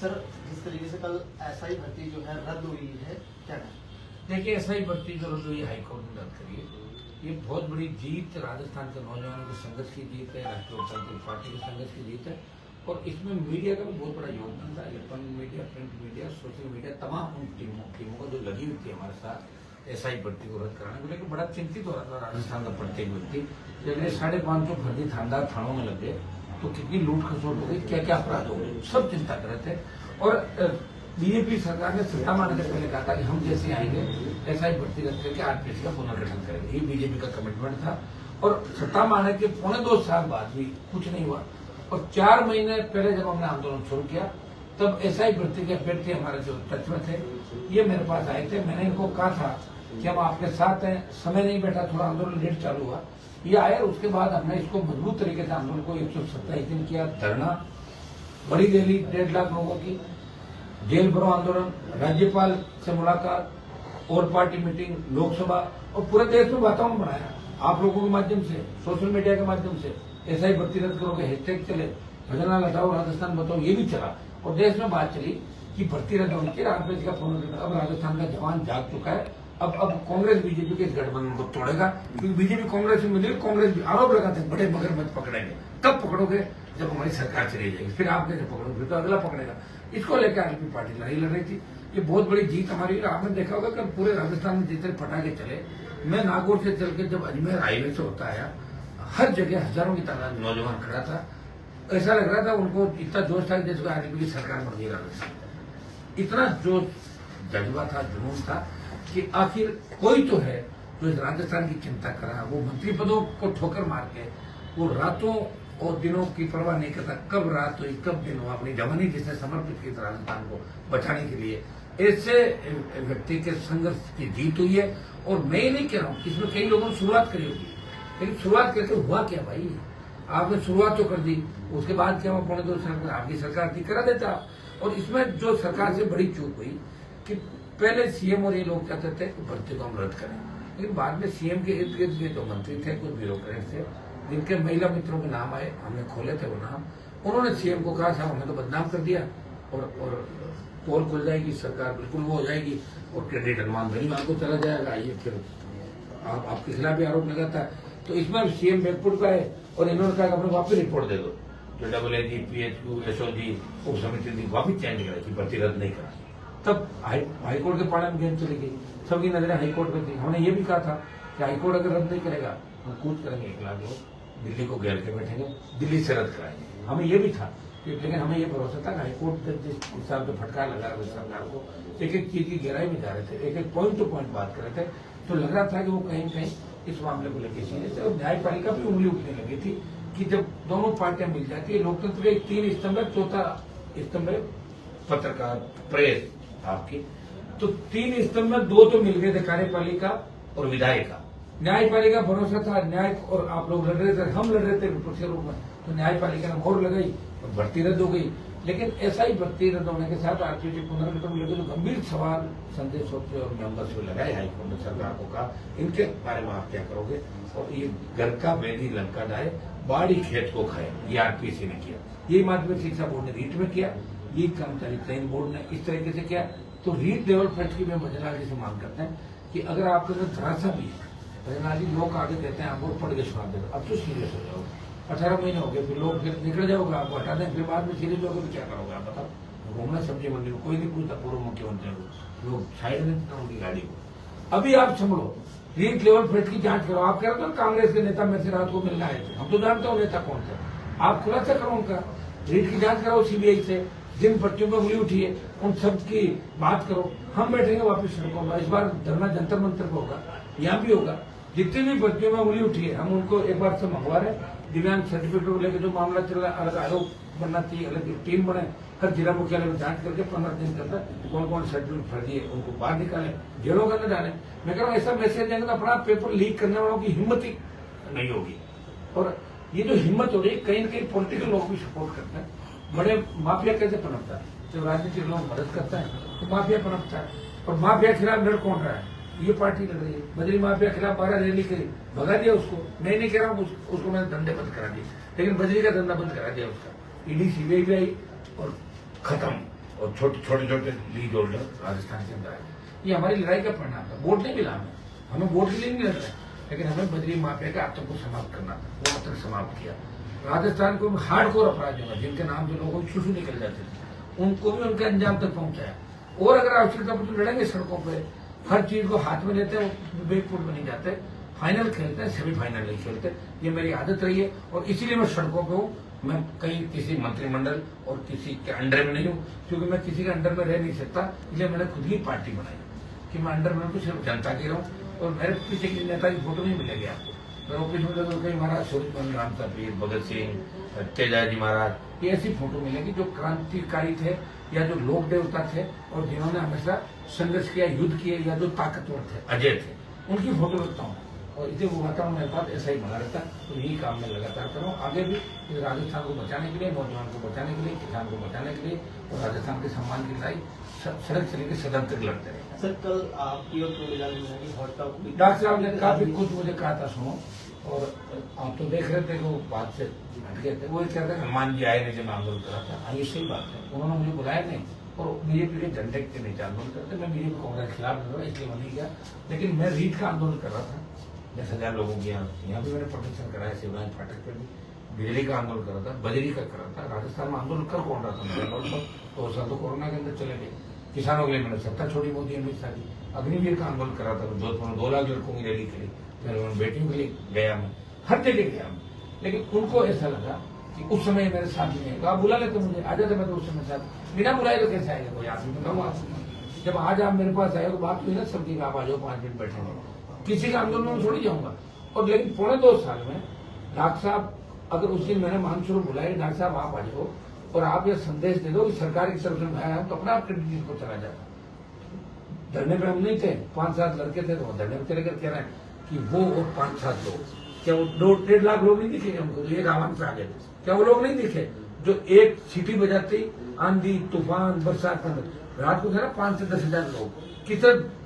Sir, जिस तरीके से कल एसआई भर्ती जो है रद्द हुई है, क्या कहें? देखिए, एसआई भर्ती जो रद्द हुई हाईकोर्ट ने रद्द करी है। ये बहुत बड़ी जीत राजस्थान के नौजवानों के संघर्ष की जीत है, राष्ट्रीय लोकतांत्रिक पार्टी के संघर्ष की जीत है। और इसमें मीडिया का भी बहुत बड़ा योगदान था। Electronic media, print media, social media, तमाम उन टीमों को जो लगी हुई थी हमारे साथ एसआई भर्ती को रद्द कराने को लेकर बड़ा चिंतित हो रहा था राजस्थान का प्रत्येक व्यक्ति। जब 550 फर्जी थानेदार थानों में लग गए तो कितनी लूट खसोट हो गई, क्या क्या अपराध हो गए, सब चिंता कर रहे थे। और बीजेपी सरकार ने सत्ता में आने से पहले कहा था कि हम जैसे आएंगे एसआई भर्ती रद्द करके आरपीएससी का पुनर्गठन करेंगे। ये बीजेपी का कमिटमेंट था। और सत्ता में आने के 2.25 साल बाद भी कुछ नहीं हुआ। और 4 महीने पहले जब हमने आंदोलन शुरू किया तब एसआई भर्ती के अभ्यर्थी हमारे जो टच में थे, ये मेरे पास आए थे। मैंने इनको कहा था कि हम आपके साथ हैं, समय नहीं बैठा, थोड़ा आंदोलन लेट चालू हुआ। ये आए, उसके बाद हमने इसको मजबूत तरीके से आंदोलन को 127 दिन किया, धरना, बड़ी रैली 1.5 लाख लोगों की, जेल भरो आंदोलन, राज्यपाल से मुलाकात और पार्टी मीटिंग, लोकसभा, और पूरे देश में वातावरण बनाया। आप लोगों के माध्यम से, सोशल मीडिया के माध्यम से एसआई भर्ती रद्द करोगे, हैशटैग चले, भजना हटाओ राजस्थान बताओ, ये भी चला। और देश में बात चली कि भर्ती रद्द होनी चाहिए, आरपीएससी का पुनर्गठन। अब राजस्थान का जवान जाग चुका है। अब कांग्रेस बीजेपी के इस गठबंधन को तोड़ेगा, क्योंकि बीजेपी कांग्रेस में मिली। कांग्रेस भी आरोप लगाते हैं बड़े मगरमच्छ पकड़ेंगे। कब पकड़ोगे? जब हमारी सरकार चली जाएगी, फिर आप कैसे पकड़ोगे? फिर तो अगला पकड़ेगा। इसको लेकर आरपीएससी पार्टी लड़ाई लड़ रही थी। ये बहुत बड़ी जीत हमारी। आपने देखा होगा कि पूरे राजस्थान में जितने पटाखे चले, मैं नागौर से चल के जब अजमेर हाईवे से होता आया, हर जगह हजारों की तादाद में नौजवान खड़ा था। ऐसा लग रहा था उनको इतना जोश था कि जैसे आरपीएससी की सरकार बन गई राजस्थान। इतना जोश, जज्बा था, जुनून था कि आखिर कोई तो है जो इस राजस्थान की चिंता कर रहा है। वो मंत्री पदों को ठोकर मार के वो रातों और दिनों की परवाह नहीं करता, कब रात हुई कब दिन हुआ, अपनी जवानी जिसने समर्पित की राजस्थान को बचाने के लिए। ऐसे व्यक्ति के संघर्ष की जीत हुई है। और मैं ये नहीं कह रहा हूँ, इसमें कई लोगों ने शुरुआत करी होगी, लेकिन शुरुआत करके हुआ क्या भाई? आपने शुरुआत तो कर दी, उसके बाद क्या हुआ? 2.25 साल में आपकी सरकार थी, करा देता। और इसमें जो सरकार से बड़ी चूक हुई कि पहले सीएम और ये लोग चाहते थे कि भर्ती को हम रद्द करें, लेकिन बाद में सीएम के इर्द गिर्द के जो मंत्री थे, कुछ ब्यूरोक्रेट थे, जिनके महिला मित्रों के नाम आए, हमने खोले थे वो नाम, उन्होंने सीएम को कहा साहब हमने तो बदनाम कर दिया और पोल खुल जाएगी, सरकार बिल्कुल वो हो जाएगी और क्रेडिट हनुमान धनीवाल को चला जाएगा। ये फिर आपके खिलाफ भी आरोप लगाता है। तो इसमें सीएम बैकफुट का है और इन्होंने कहा अपने वापस रिपोर्ट दे दो, जो AAG, PHQ, SOG उप समिति थी, वापिस चेंज करा कि भर्ती रद्द नहीं करा। तब हाईकोर्ट के पाले में गेंद चली गई, सबकी नजरें हाईकोर्ट पे थी। हमने ये भी कहा था कि हाईकोर्ट अगर रद्द नहीं करेगा हम कूच करेंगे, 1 लाख लोग दिल्ली को घेर के बैठेंगे, दिल्ली से रद्द कराएंगे। हमें ये भी था, लेकिन हमें ये भरोसा था कि हाईकोर्ट जिस हिसाब से फटकार लगा रहे सरकार को, एक एक चीज की गहराई में जा रहे थे, एक एक पॉइंट टू पॉइंट बात कर रहे थे, तो लग रहा था कि वो कहीं कहीं इस मामले को लेकर सीरियस है। और न्यायपालिका भी उंगली उठने लगी थी कि जब दोनों पार्टियां मिल जाती है, लोकतंत्र के 3 स्तंभ है, चौथा स्तंभ है पत्रकार, प्रेस आपकी। तो 3 स्तंभ में 2 तो मिल गए थे, कार्यपालिका और विधायिका। न्यायपालिका भरोसा था, न्याय और आप लोग लड़ रहे थे, हम लड़ रहे थे विपक्ष के रूप में, तो न्यायपालिका ने मोहर लगाई और भर्ती रद्द हो गई। लेकिन ऐसा ही भर्ती रद्द होने के साथ आरपीएससी पुनर्गठन लेकर जो गंभीर सवाल संदेश और मेंबर्स को लगाए हाईकोर्ट ने सरकार को कहा इनके बारे में आप क्या करोगे? और ये घर का बेदी लंका डाले, बाड़ी खेत को खाए, ये आरपीएससी ने किया। ये माध्यमिक शिक्षा बोर्ड ने रीट में किया, ये कर्मचारी चयन बोर्ड ने इस तरीके से किया। तो रीट लेवल फैक्ट की मैं भजनाल जी से मांग करते हैं कि अगर आपके अंदर धरासा भी है, भजनाल जी लोग आगे कहते हैं आपको पढ़ के सुना देते, अब तो सीरियस हो जाओ। 18 महीने हो गए, फिर लोग फिर निकल जाओगे, आपको हटा दें, फिर बाद में सीरीज होगे तो क्या करोगे आप बताओ? घूमना सब्जी मंडी में कोई नहीं पूछता, पूर्व मुख्यमंत्री को लोग साइड में उनकी गाड़ी को। अभी आप संभलो, रीट लेवल फ्रेट की जांच करो। आप कह रहे हो कांग्रेस के नेता मेरे से रात को मिलना आए थे, हम तो जानते हो नेता कौन थे। आप खुलासा करो उनका, रीट की जांच कराओ सीबीआई से, जिन पर्चियों में उंगली उठी है उन सब की बात करो। हम बैठेंगे वापिस सड़कों में, इस बार धरना जंतर मंतर पर होगा, यहाँ भी होगा। जितनी भी पर्चियों में उंगली उठी है हम उनको एक बार से मंगवा रहे। दिव्यांग सर्टिफिकेट को लेकर जो मामला चल रहा है, अलग आयोग बनना चाहिए, अलग टीम बने, हर जिला मुख्यालय में जांच करके 15 दिन के अंदर कौन कौन सर्टिफिकेट फर्जी है उनको बाहर निकालें, जेलों के अंदर डालें। मैं कह रहा हूँ ऐसा मैसेज देंगे तो अपना पेपर लीक करने वालों की हिम्मत ही नहीं होगी। और ये जो हिम्मत हो रही है, कहीं न कहीं पॉलिटिकल लोग भी सपोर्ट करते हैं। बड़े माफिया कैसे पनपता है? जब राजनीतिक लोग मदद करता है तो माफिया पनपता है। और माफिया के खिलाफ लड़ कौन रहा है? ये पार्टी लड़ रही है। बजरी माफिया के खिलाफ 12 रैली करी, भगा दिया उसको। मैं नहीं कह रहा हूँ उसको मैंने धंधे बंद करा दिए, लेकिन बजरी का धंधा बंद करा दिया उसका। ईडी सीबीआई भी आई और खत्म। और छोटे छोटे लीड होल्डर राजस्थान के अंदर आए। ये हमारी लड़ाई का परिणाम था। वोट नहीं मिला हमें वोट के लिए नहीं लड़ रहे, लेकिन हमें बद्री माफिया का आतंक को समाप्त करना था। वो आतंक समाप्त किया। राजस्थान को हार्डकोर अपराधियों में, जिनके नाम से लोगों की शुरू निकल जाते थे, उनको भी उनके अंजाम तक पहुंचाया। और अगर आवश्यकता पर तो लड़ेंगे सड़कों पर, हर चीज को हाथ में लेते हैं, विवेकपूर्ण नहीं जाते, फाइनल खेलते हैं, सेमीफाइनल नहीं खेलते। ये मेरी आदत रही है और इसीलिए मैं सड़कों पे हूँ। मैं कहीं किसी मंत्रिमंडल और किसी के अंडर में नहीं हूँ, क्योंकि मैं किसी के अंडर में रह नहीं सकता। इसलिए मैंने खुद ही पार्टी बनाई कि मैं अंडर में हूँ, सिर्फ जनता की रहूँ। और मेरे पीछे की नेता की फोटो नहीं मिलेगी आपको। मैं ऑफिस में तो कहीं महाराज सूरजमल राम साहब, भगत सिंह, तेजाजी महाराज, ये ऐसी फोटो मिलेगी जो क्रांतिकारी थे या जो लोक देवता थे और जिन्होंने हमेशा संघर्ष किया, युद्ध किए, या जो ताकतवर थे, अजय थे, उनकी फोटो रखता हूँ। और इसे वो वातावरण मेरे पास ऐसा ही बना रहता है। तो यही काम मैं लगातार कर रहा हूँ। आगे भी इस राजस्थान को बचाने के लिए, नौजवान को बचाने के लिए, किसान को बचाने के लिए और राजस्थान के सम्मान की लड़ाई सड़क चलेंगे, सदन तक लड़ते रहेंगे। सर, कल आपकी और डॉक्टर साहब ने काफी कुछ मुझे कहा था, सुनो, और आप तो देख रहे थे कि वो बात से हट गए थे। वो कहते हैं हनुमान जी आए नहीं जब आंदोलन करा था। ये सही बात है, उन्होंने मुझे बुलाया नहीं और बीजेपी के झंडे के नीचे आंदोलन करते। मैं बीजेपी कांग्रेस के खिलाफ लड़ रहा, इसलिए मैं नहीं गया। लेकिन मैं रीत का आंदोलन कर रहा था 10,000 लोगों के यहाँ भी मैंने प्रोटेक्शन कराया। शिवराज फाटक पर भी बिजली का आंदोलन कर रहा था, बजरी का कर रहा था। राजस्थान में आंदोलन कर कौन रहा था? 2 साल तो कोरोना के अंदर चले गए। किसानों के लिए मैंने सत्ता छोड़ी मोदी अमित शाह की। अग्निवीर का आंदोलन कर रहा था, जोधपुर में 2 लाख लड़कों की रैली करी। मेरे बेटियों के लिए गया, मैं हर जगह गया मैं। लेकिन उनको ऐसा लगा कि उस समय मेरे साथ नहीं है। आप बुला लेते मुझे, आ जाते मैं तो उस समय साथ। बिना बुलाए तो कैसे आएगा कोई आदमी? बताऊँ आपको, जब आज आप मेरे पास आए तो बात हुई ना सबकी, आप आ जाओ 5 मिनट बैठेंगे, किसी का आंदोलन में छोड़ जाऊंगा। और लेकिन 2.25 साल में डॉक्टर साहब, अगर उस दिन मैंने मानसूर बुलाए, डॉक्टर साहब आप आ जाओ और आप ये संदेश दे दो कि सरकार की तरफ से मैं आया तो अपना आप क्रेडिट को चला जाता। धरने पे हम नहीं थे, 5-7 लड़के थे, तो धरने पे चले कर कह रहे हैं कि वो और 5-7 लोग, क्या वो 2-1.5 लाख लोग नहीं दिखे हमको? तो एक आवाम से आ गए, क्या वो लोग नहीं दिखे जो एक सीटी बजाते आंधी तूफान बरसात में रात को थे ना 5 से 10,000 लोग किस तरह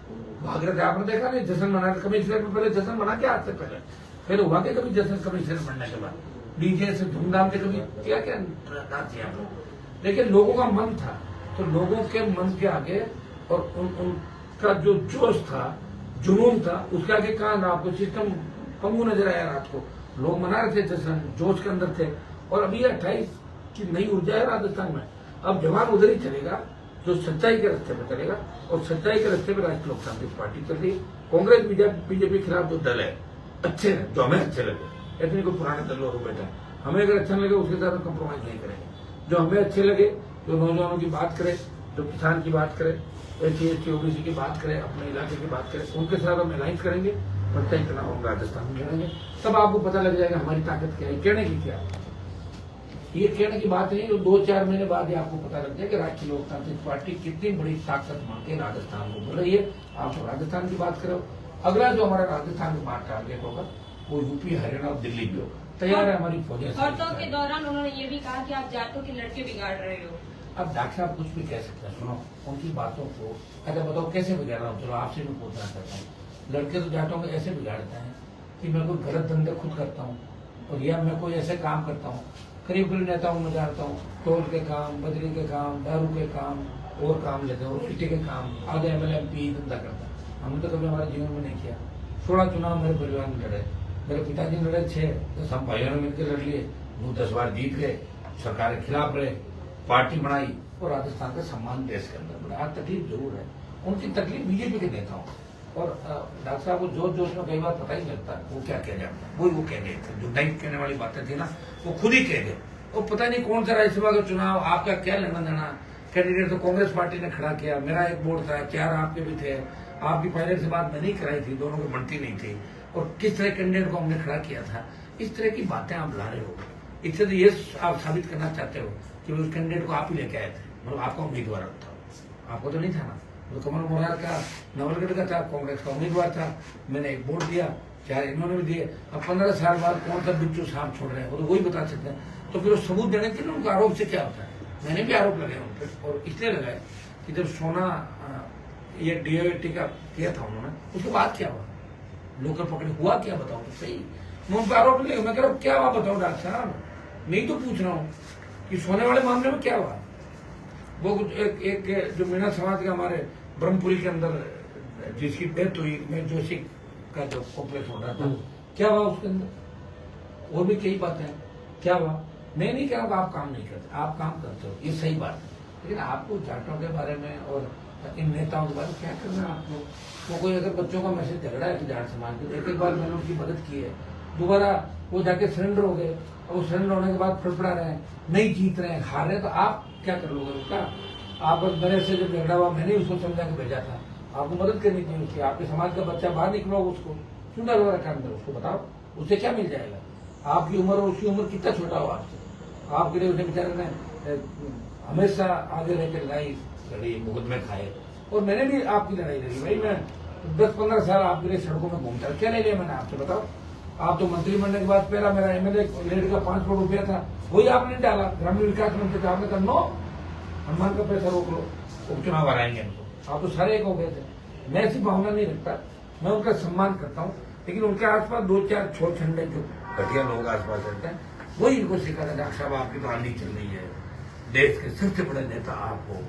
भाग रहे थे? आपने देखा नहीं? जश्न मना, कमिश्नर में पहले जश्न मना के आज से पहले हुआ के कभी जश्न कमिश्नर बनने के बाद डीजे से धूमधाम से कभी क्या क्या नाच किया? लेकिन लोगों का मन था, तो लोगों के मन के आगे और उनका जो जोश था, जुनून था, उसके आगे कहाँ आपको सिस्टम पंगु नजर आया। रात को लोग मना रहे थे, जश्न जोश के अंदर थे। और अभी 28 की नई ऊर्जा है राजस्थान में। अब जवान उधर ही चलेगा जो सच्चाई के रास्ते पर चलेगा, और सच्चाई के रास्ते पर राष्ट्रीय लोकतांत्रिक पार्टी चल रही है। कांग्रेस बीजेपी के खिलाफ जो दल है अच्छे हैं, जो हमें अच्छे लगे, ऐसे कोई पुराने दल और बैठा है, हमें अगर अच्छा लगे उसके साथ कंप्रोमाइज नहीं करेंगे। जो हमें अच्छे लगे, जो नौजवानों की बात करे, जो किसान की बात करे, SC OBC की बात करे, अपने इलाके की बात करे, उनके साथ हम अलायंस करेंगे। प्रत्येक चुनाव हम राजस्थान में लड़ेंगे, तब आपको पता लग जाएगा हमारी ताकत क्या है। कहने की क्या है, ये कहने की बात नहीं, जो 2-4 महीने बाद ही आपको पता लग जाए कि राष्ट्रीय लोकतांत्रिक पार्टी कितनी बड़ी ताकत मान के राजस्थान को बढ़ रही है। आप तो राजस्थान की बात करो, अगला जो हमारा राजस्थान का बात टारगेट होगा वो यूपी, हरियाणा और दिल्ली भी होगा। तैयार है हमारी फौजें। औरतों के दौरान उन्होंने ये भी कहा कि आप जाटों के लड़के बिगाड़ रहे हो। अब डॉक्टर साहब कुछ भी कह सकते हैं, सुनो उनकी बातों को। अच्छा बताओ कैसे बिगाड़ रहा हूँ? चलो आपसे मैं पूछना चाहता हूँ। लड़के तो जाटों को ऐसे बिगाड़ते हैं कि मैं कोई गलत धंधे खुद करता हूँ, और या मैं कोई ऐसे काम करता हूँ, करीब नेताओं में जाता हूँ, टोल के काम, बजरी के काम, दारू के काम, और काम लेते हैं, और सिटी के काम, आधे MLA MP धंधा करता है। हमने तो कभी हमारे जीवन में नहीं किया। 16 चुनाव मेरे परिवार में लड़े, मेरे पिताजी लड़े 6-10 हम भाइयों ने मिलकर लड़ लिए, 10 बार जीत गए, सरकार के खिलाफ रहे, पार्टी बनाई और राजस्थान का सम्मान देश के अंदर बढ़ा। तकलीफ जरूर है, उनकी तकलीफ बीजेपी के नेताओं और डॉक्टर साहब को जोश जोश में कई बार पता ही लगता है वो क्या कह जाता है। वो कह गए थे, जो नहीं कहने वाली बातें थी ना वो खुद ही कह गए। वो पता नहीं कौन सा राज्यसभा का चुनाव, आपका क्या लेना देना। कैंडिडेट तो कांग्रेस पार्टी ने खड़ा किया, मेरा एक वोट था, 4 आपके भी थे, आपकी पायलट से बात मैंने ही कराई थी, दोनों को बनती नहीं थी, और किस तरह कैंडिडेट को हमने खड़ा किया था। इस तरह की बातें आप ला रहे हो, इससे तो ये आप साबित करना चाहते हो कि उस कैंडिडेट को आप ही लेके आए थे, मतलब आपका उम्मीदवार था। आपको तो नहीं था ना, तो कमल मोरार का नवलगढ़ का था, कांग्रेस का उम्मीदवार था, मैंने एक वोट दिया, 4 इन्होंने भी दिए। अब 15 साल बाद कौन सा बिच्छू सांप छोड़ रहे हैं वो तो वही बता सकते हैं। तो फिर सबूत देने के लिए उनका आरोप से क्या होता है? मैंने भी आरोप लगाया उन पर, और इसलिए लगाया कि जब सोना ये DOT का किया था उन्होंने, उसके बाद क्या हुआ? लोकल पकड़े हुआ क्या, बताओ तो सही। मैं उन पर आरोप नहीं, मैं कह रहा हूँ क्या हुआ बताओ डॉक्टर साहब, नहीं तो पूछ रहा हूँ कि सोने वाले मामले में क्या हुआ। वो कुछ एक जो मीणा समाज के हमारे ब्रह्मपुरी के अंदर जिसकी डेथ हुई में जोशी का जो कॉम्प्लेक्स हो रहा था, क्या हुआ उसके अंदर? और भी कई बातें हैं, क्या हुआ? मैं नहीं कह रहा आप काम नहीं करते, आप काम करते हो, ये सही बात है, लेकिन आपको जाटों के बारे में और इन नेताओं के बारे में क्या करना है आपको? वो कोई अगर बच्चों का मैसेज झगड़ा है कि जाट समाज के, एक बार मैंने उनकी मदद की है, दोबारा वो जाके सरेंडर हो गए और वो सरेंडर होने के बाद फड़फड़ा रहे हैं, नहीं जीत रहे हैं, हार रहे हैं, तो आप क्या कर लोगे उसका? आप मेरे से जब झगड़ा हुआ मैंने उसको समझा के भेजा था, आपको मदद करनी चाहिए उसकी। आपके समाज का बच्चा बाहर निकलो, उसको क्यों डर रखा अंदर, उसको बताओ उससे क्या मिल जाएगा? आपकी उम्र और उसकी उम्र कितना छोटा हो आपसे, आपके लिए उसे बेचारे ने हमेशा आगे लेकर लड़ाई लड़ी, मुकदमे खाए, और मैंने भी आपकी लड़ाई लड़ी भाई। मैं 10-15 साल आपके लिए सड़कों में घूमता, क्या ले लिया मैंने आपसे बताओ? आप तो मंत्री बनने के बाद पहला मेरा एमएलए लेट का 5 करोड़ रुपया था, वही आपने डाला, ग्रामीण विकास मंत्री आपने कहा नो, हनुमान का पैसा रोक लो, उपचुनाव हराएंगे हमको। आप तो सारे एक हो गए थे। मैं ऐसी भावना नहीं रखता, मैं उनका सम्मान करता हूँ, लेकिन उनके आसपास 2-4 छोड़ छंडे जो घटिया लोग आसपास रहते हैं, वही इनको सिखा था, डॉक्टर साहब आपकी तो आंधी चल रही है, देश के सबसे बड़े नेता आप हो,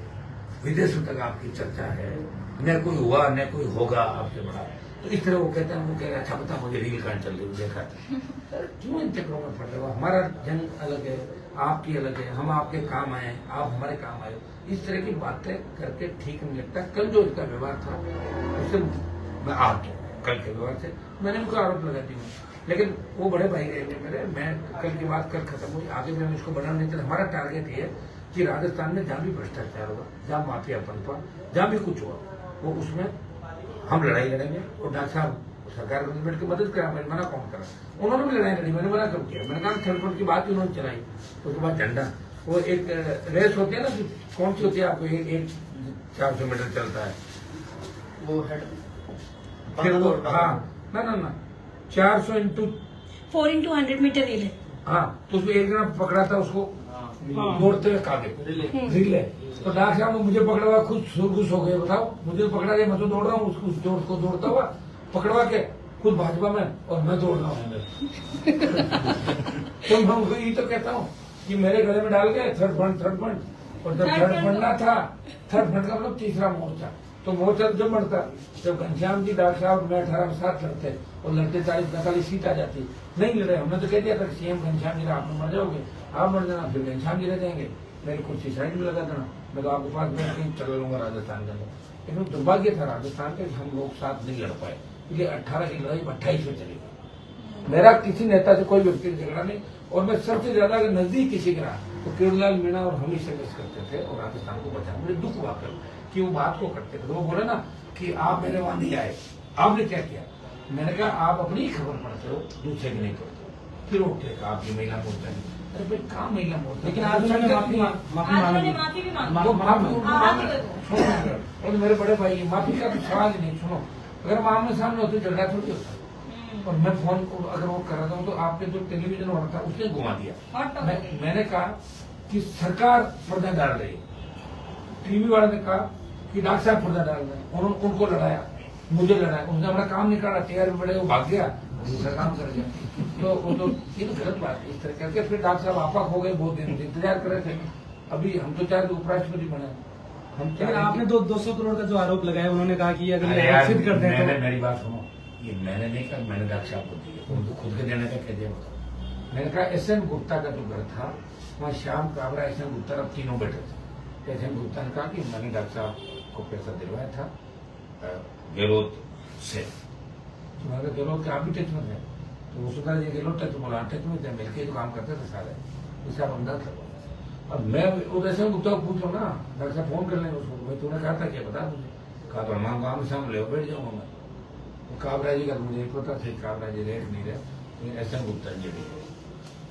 विदेशों तक आपकी चर्चा है, न कोई हुआ न कोई होगा आपसे बड़ा, तो इस तरह वो कहते हैं, वो कह रहे अच्छा बता मुझे रील कहाँ चल रही है, देखा सर क्यों इन चक्रों में पड़ रहे हो? हमारा जंग अलग है, आपकी अलग है, हम आपके काम आए, आप हमारे काम आए, इस तरह की बातें करके ठीक नहीं लगता। कल जो इसका व्यवहार था उससे मैं आप कल के व्यवहार से मैंने उनको आरोप लगाती हूँ, लेकिन वो बड़े भाई रहे मेरे, मैं कल की बात कल खत्म हुई, आगे भी हम इसको बढ़ाना नहीं चाहते। हमारा टारगेट ये है कि राजस्थान में जहाँ भी भ्रष्टाचार होगा, जहाँ माफियापन हुआ, जहाँ भी कुछ हुआ, वो उसमें हम लड़ाई लड़ेंगे। और डॉक्टर साहब सरकार को बैठ के मदद करा, मैंने मना कौन करा? उन्होंने भी लड़ाई लड़ी, मैंने मना कब किया? मैंने कहा थर्ड फ्रंट की बात उन्होंने चलाई, उसके बाद झंडा, वो एक रेस होती है ना, कौन सी होती है आपको, एक 400 मीटर चलता है वो हेड, फिर वो, हाँ ना 400 इंटू 4 into 100 मीटर रिले। हाँ, तो उसमें एक जना पकड़ा था उसको दौड़ते हुए कागे रिले, तो डॉक्टर साहब ने मुझे पकड़ा हुआ, खुद सुरगुस हो गए, बताओ मुझे पकड़ा गया, मैं तो दौड़ रहा हूँ, उसको दौड़ता हुआ पकड़वा के खुद भाजपा में, और मैं दौड़ रहा हूँ तो मैं उनको यही तो कहता हूँ कि मेरे गले में डाल गए थर्ड फ्रंट, और जब थर्ड फ्रंट ना था, थर्ड फ्रंट का मतलब तीसरा मोर्चा, तो मोर्चा जब बढ़ता, जब घनश्याम जी डॉक्टर साहब मैं 18 में साथ लड़ते, और लड़ते 40-45 सीट आ जाती, नहीं लड़े, हमने तो कह दिया था सीएम घनश्याम जी आप मर जाओगे, आप मर जाना, फिर घनश्याम जी रह जाएंगे, मेरी कुर्सी साइड में लगा देना, मैं तो आपके पास बैठ के चल लूंगा राजस्थान के अंदर। लेकिन दुर्भाग्य था राजस्थान के, हम लोग साथ नहीं लड़ पाए, इसलिए 18 की लड़ाई 28 में चली गई। मेरा किसी नेता से कोई व्यक्ति झगड़ा नहीं, और मैं सबसे ज्यादा अगर नजदीक किसी के रहा तो केवललाल मीणा और हम ही संघर्ष करते थे, और राजस्थान को बचा। मुझे दुख हुआ कर कि वो बात को करते थे, तो वो बोले ना कि आप मेरे वहां नहीं आए, आपने क्या किया? मैंने कहा आप अपनी ही खबर पढ़ते हो, दूसरे की नहीं पढ़ते हो। फिर उठे कहा आपकी महिला मोर्चा नहीं, अरे भाई कहाँ महिला मोर्चा? लेकिन आज उन्होंने माफी माफी भी मांगी, और मेरे बड़े भाई माफी का तो सवाल ही नहीं। सुनो, अगर हम आमने सामने होते झगड़ा थोड़ी होता, और मैं फोन को अगर वो कर रहा हूँ तो आपके जो टेलीविजन हो रहा था उसने घुमा दिया। मैंने कहा कि सरकार पर्दा डाल रही, टीवी वाले ने कहा कि डॉक्टर साहब पर्दा डाल रहे हैं, उन्होंने उनको लड़ाया, मुझे लड़ाया, उन्होंने अपना काम नहीं करा, तैयार में बड़े वो भाग गया, दूसरा काम कर गया, तो वो तो ये तो गलत बात है। इस तरह करके फिर डॉक्टर साहब आपा हो गए, बहुत दिन इंतजार कर रहे थे। अभी हम तो चाहे उपराष्ट्रपति बने, हम लेकिन आपने 200 करोड़ का जो आरोप लगाया, उन्होंने कहा कि अगर सिद्ध करते हैं तो मेरी बात सुनो, ये मैंने नहीं कहा, मैंने डॉक्टर साहब को दिया, उनको खुद के देने का कह दिया। मैंने कहा एसएन गुप्ता का जो घर था वहाँ श्याम काबरा, एसएन गुप्ता, अब तीनों बैठे थे। एसएन गुप्ता ने कहा कि मैंने डॉक्टर साहब को पैसा दिलवाया था गहलोत से। तो मैंने कहा गहलोत के आप भी टच में थे? तो वो सुधा जी गहलोत टच बोला, टच में थे, मिलकर तो काम करते थे सारे, इससे आप अंदाज लगो। अब मैं वो एसएन गुप्ता को पूछ लो ना, डॉक्टर साहब फोन कर लेंगे उसको, भाई तूने कहा था क्या, बता मुझे। कहा तो हमारे काम सामने ले बैठ जाऊंगा मैं। काबरा जी का मुझे पता था, काबरा जी रेट नहीं रहे, लेकिन एसएन गुप्ता जी भी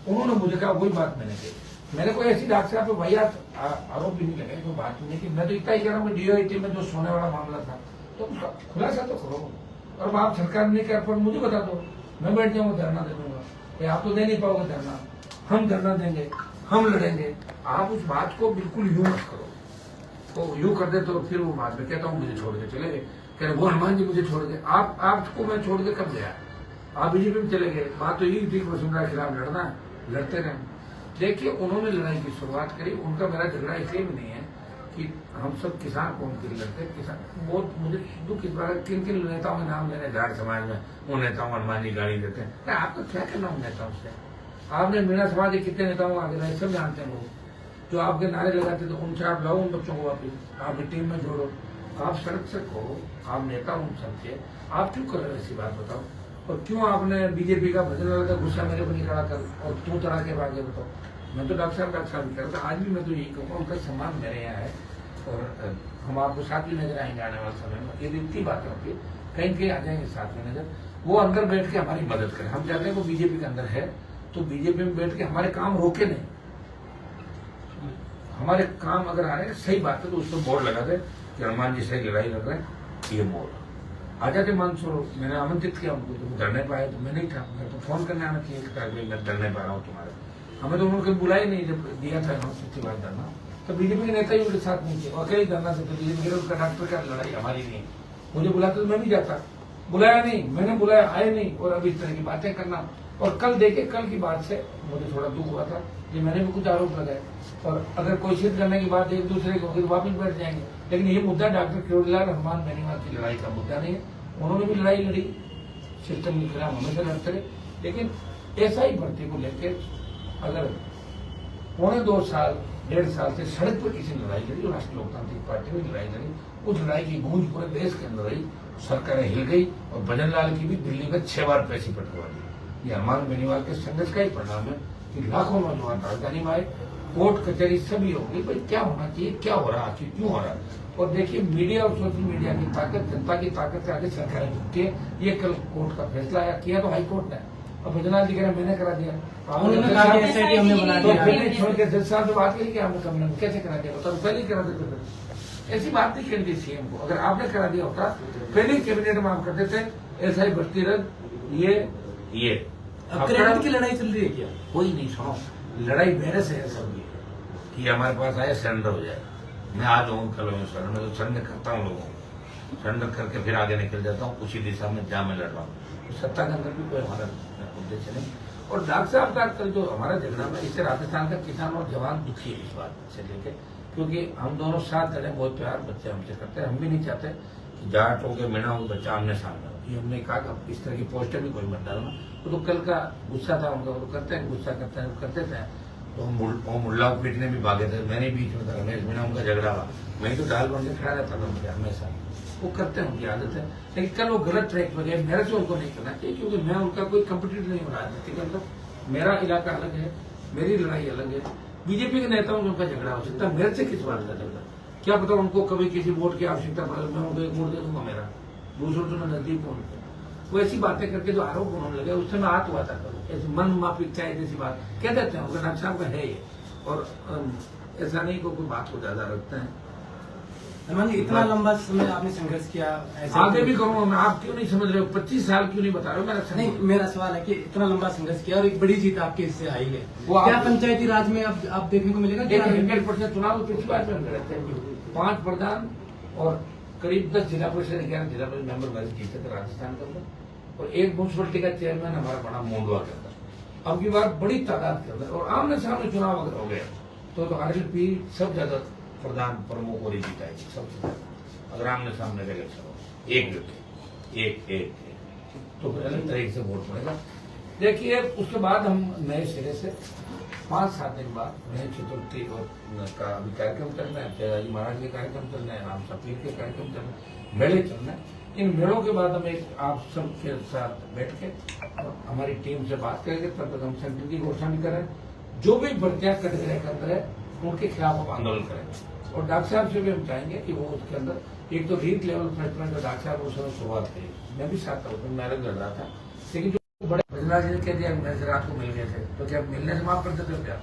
उन्होंने मुझे कहा, वही बात मैंने कही। मैंने कोई ऐसी डॉक्टर साहब पे भैया आरोप भी नहीं लगाया, कोई बात नहीं की। मैं तो इतना ही कह रहा हूँ डीओआईटी में जो सोने वाला मामला था, तो उसका खुलासा तो करो, और आप सरकार नहीं कर पर मुझे बता दो, मैं बैठ जाऊंगा, धरना दे दूंगा। आप तो दे नहीं पाओगे धरना, हम धरना देंगे, हम लड़ेंगे। आप उस बात को बिल्कुल यूं मत करो, तो यूं कर दे तो फिर वो बाद में कहता हूँ मुझे छोड़ के चले गए, कह रहे वो हनुमान जी मुझे छोड़ गए। आपको मैं छोड़ के कब गया? आप बीजेपी में चले गए। बात तो यही थी वसुंधरा के खिलाफ लड़ना है, लड़ते रहे। देखिए उन्होंने लड़ाई की शुरुआत करी, उनका मेरा झगड़ा इसलिए भी नहीं है कि हम सब किसान कौन के लिए लड़ते हैं। किसान बहुत मुझे दुख इस बार किन किन नेताओं के नाम लेने जाट समाज में उन नेताओं को अनुमानी गाड़ी देते हैं। नहीं, आपको क्या करना उन नेताओं से? आपने मीणा समाज के कितने नेताओं को आगे लाए सब जानते हैं लोग। जो आपके नारे लगाते थे उनसे आप लाओ उन बच्चों को वापिस, आपकी टीम में जोड़ो, आप सड़क से कहो, आप नेता उन सबके, आप क्यों कर रहे हो ऐसी बात बताओ? और क्यों आपने बीजेपी का भजन लगा गुस्सा मेरे को नहीं खड़ा कर और तू तरह के आगे बताओ? मैं तो डॉक्टर साहब भी करता, आज भी मैं तो यही कहूँगा उनका सम्मान मेरे यहाँ है और हम आपको साथ भी नजर आएंगे आने वाले समय में। ये इतनी बातें होती है, कहीं कहीं आ जाएंगे साथ में नजर। वो अंदर बैठ के हमारी मदद करें। हम चाहते हैं वो बीजेपी के अंदर है तो बीजेपी में बैठ के हमारे काम रोके नहीं। हमारे काम अगर आ रहे हैं सही बात है तो उस पर बोर्ड लगा दे कि हनुमान जी सही लड़ाई लड़ रहे हैं, ये बोर्ड आ जाते मंसूर। मैंने आमंत्रित किया उनको, तुम धरने पाए तो मैं नहीं था, मैं तो फोन करने आना चाहिए कि मैं धरने पा रहा हूँ तुम्हारे। हमें तो उन्होंने बुलाया नहीं, जब दिया था सच्ची बात धरना तो बीजेपी के नेता ही उनके साथ नहीं थे, अकेले धरना से बीजेपी के उनका डॉक्टर का लड़ाई हमारी नहीं। मुझे बुलाते तो मैं भी जाता, बुलाया नहीं, मैंने बुलाया आए नहीं और अब इस तरह की बातें करना। और कल देखे, कल की बात से मुझे थोड़ा दुख हुआ था कि मैंने भी कुछ आरोप लगाए और अगर कोशिश करने की बात एक दूसरे की होगी तो वापिस बैठ जाएंगे। लेकिन ये मुद्दा डॉक्टर किरोड़ीलाल हनुमान बेनीवाल की लड़ाई का मुद्दा नहीं है। उन्होंने भी लड़ाई लड़ी, सिस्टम के खिलाफ हमेशा लड़ते रहे। लेकिन ऐसा ही भर्ती को लेकर अगर 1.25 साल 1.5 साल से सड़क पर किसी ने लड़ाई लड़ी, राष्ट्रीय लोकतांत्रिक पार्टी ने लड़ाई लड़ी, उस लड़ाई की गूंज पूरे देश के अंदर रही, सरकारें हिल गई और भजन लाल की भी दिल्ली में 6 बार पैसी पटवा दी। ये हनुमान बेनीवाल के संघर्ष का ही परिणाम है कि लाखों नौजवान राजधानी में आए, कोर्ट कचहरी सभी होगी। भाई क्या होना चाहिए, क्या हो रहा है, क्यों हो रहा है? और देखिए मीडिया और सोशल मीडिया की ताकत, जनता की ताकत से आगे सरकारें झुकती है। ये कल कोर्ट का फैसला आया, किया तो हाई कोर्ट ने, और भजनाल जी कह रहे मैंने करा दिया, उन्होंने कहा कि SIT हमने बुला दिया। फिर छोड़ के जज साहब से बात करी कि आपने कंप्लेन कैसे करा दिया बताओ, पहले ही करा देते थे। ऐसी बात नहीं करनी सीएम को, अगर आपने करा दिया होता पहले ही कैबिनेट में आप करते थे ऐसा ही भर्ती रद्द। ये क्रेडिट की लड़ाई चल रही है क्या? कोई नहीं, सुनो, लड़ाई मेरे से है सब ये कि हमारे पास आए सरेंडर हो जाए। मैं आज हूँ कल हूँ सरेंडर, मैं तो सरेंडर करता हूँ लोगों को, सरेंडर करके फिर आगे निकल जाता हूँ उसी दिशा में जहाँ मैं लड़ रहा हूँ। तो सत्ता के अंदर भी कोई हमारा उद्देश्य नहीं। और डॉक्टर साहब का कल जो हमारा झगड़ा में, इससे राजस्थान का किसान और जवान दुखी है इस बात से लेके, क्योंकि हम दोनों साथ लड़े, बहुत प्यार बच्चे हमसे करते हैं। हम भी नहीं चाहते कि जाट हो के मीणा हो बच्चा आमने सामने हो। ये हमने कहा कि इस तरह की पोस्टर भी कोई मत डालना। तो कल का गुस्सा था उनका, वो करते हैं गुस्सा करते हैं करते थे। तो वो मुल्ला को पीटने भी भागे थे, मैंने बीच में था, रमेश मीणा उनका झगड़ा हुआ, मैं तो डाल बन के खड़ा रहता था उनके हमेशा। वो करते हैं, उनकी आदत है। लेकिन कल वो गलत ट्रैक पर गए, मेरे से उनको नहीं करना चाहिए, क्योंकि मैं उनका कोई कंपिटिटर नहीं बना राजनीति के अंदर। मेरा इलाका अलग है, मेरी लड़ाई अलग है। बीजेपी के नेताओं से उनका झगड़ा हो सकता है, मेरे से किस बात का झगड़ा? क्या पता उनको कभी किसी वोट की आवश्यकता पड़े, मैं उनको एक वोट दे दूंगा मेरा, दूसरों से मैं नजदीक हूँ उनको। वो ऐसी बातें करके जो आरोप उन्होंने लगे उससे मैं हाथ हुआ था करूँ, ऐसी मन माफी चाहे जैसी बात कह देते हैं, डॉक्टर साहब का है ये। और ऐसा नहीं कोई बात को ज्यादा रखते हैं। हनुमान जी, इतना लंबा समय आपने संघर्ष किया, आगे भी करूँगा मैं, आप क्यों नहीं समझ रहे हो? 25 साल क्यों नहीं बता रहे हो? मेरा नहीं, मेरा सवाल है कि इतना लंबा संघर्ष किया और एक बड़ी जीत आपके इससे आई है, वो क्या पंचायती राज में अब आप देखने को मिलेगा? 100% चुनाव पिछली बार में लड़े थे, 5 प्रधान और करीब 10 जिला परिषद 11 जिला परिषद मेंबर वाइज जीते थे राजस्थान के अंदर, और एक म्यूनसिपलिटी का चेयरमैन हमारा बड़ा मोंडवा के अंदर। अब की बार बड़ी तादाद के अंदर और आमने सामने चुनाव अगर हो गया तो आरएलपी सब ज्यादा प्रधान प्रमुख और जीताएगी सबसे ज्यादा, अगर आमने सामने का इलेक्शन हो एक व्यक्ति एक तो फिर अलग तरीके से वोट पड़ेगा। देखिए उसके बाद हम नए सिरे से 5-7 दिन बाद नए चतुर्थी का अभी कार्यक्रम चल रहे हैं, जयाजी महाराज के कार्यक्रम चल रहे हैं, राम सफीर के कार्यक्रम चल रहे हैं, मेले चल रहे हैं। इन मेलों के बाद हम एक आप सब के साथ बैठ के हमारी टीम से बात करेंगे, तब तक हम सेंटर की घोषणा भी करें, जो भी भर्तियां कटघरे के अंदर है उनके खिलाफ हम आंदोलन करेंगे। और डॉक्टर साहब से भी हम चाहेंगे कि वो उसके अंदर एक तो रीट लेवल प्लेसमेंट डॉक्टर साहब उस समय शुरुआत करी, मैं भी साथ था, मैं अलग लड़ रहा था, लेकिन जो बड़े भजनाल जी ने कह दिया मेरे से रात को मिल गए थे, तो क्या मिलने से माफ कर देते हो क्या?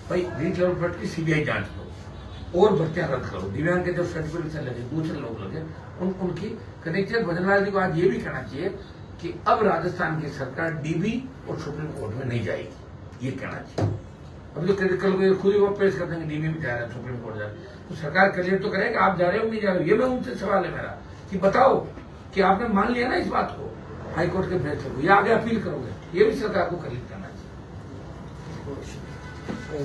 भाई रीट लेवल प्लेट की सीबीआई जांच करो और भर्तियां रद्द करो, दिव्यांग के जो सर्टिफिकेट से लगे दूसरे लोग लगे उनकी कनेक्शन। भजनलाल जी को आज ये भी कहना चाहिए कि अब राजस्थान की सरकार डीबी और सुप्रीम कोर्ट में नहीं जाएगी, ये कहना चाहिए। अब तो कल खुद ही वो पेश कर देंगे डीबी में जा रहे हैं, सुप्रीम कोर्ट जा रहे हैं, तो सरकार क्लियर तो करेगा आप जा रहे हो नहीं जा रहे हो। ये मैं उनसे सवाल है मेरा कि बताओ कि आपने मान लिया ना इस बात को हाईकोर्ट के फैसले को, या आगे अपील करोगे? ये भी सरकार को क्लियर करना चाहिए।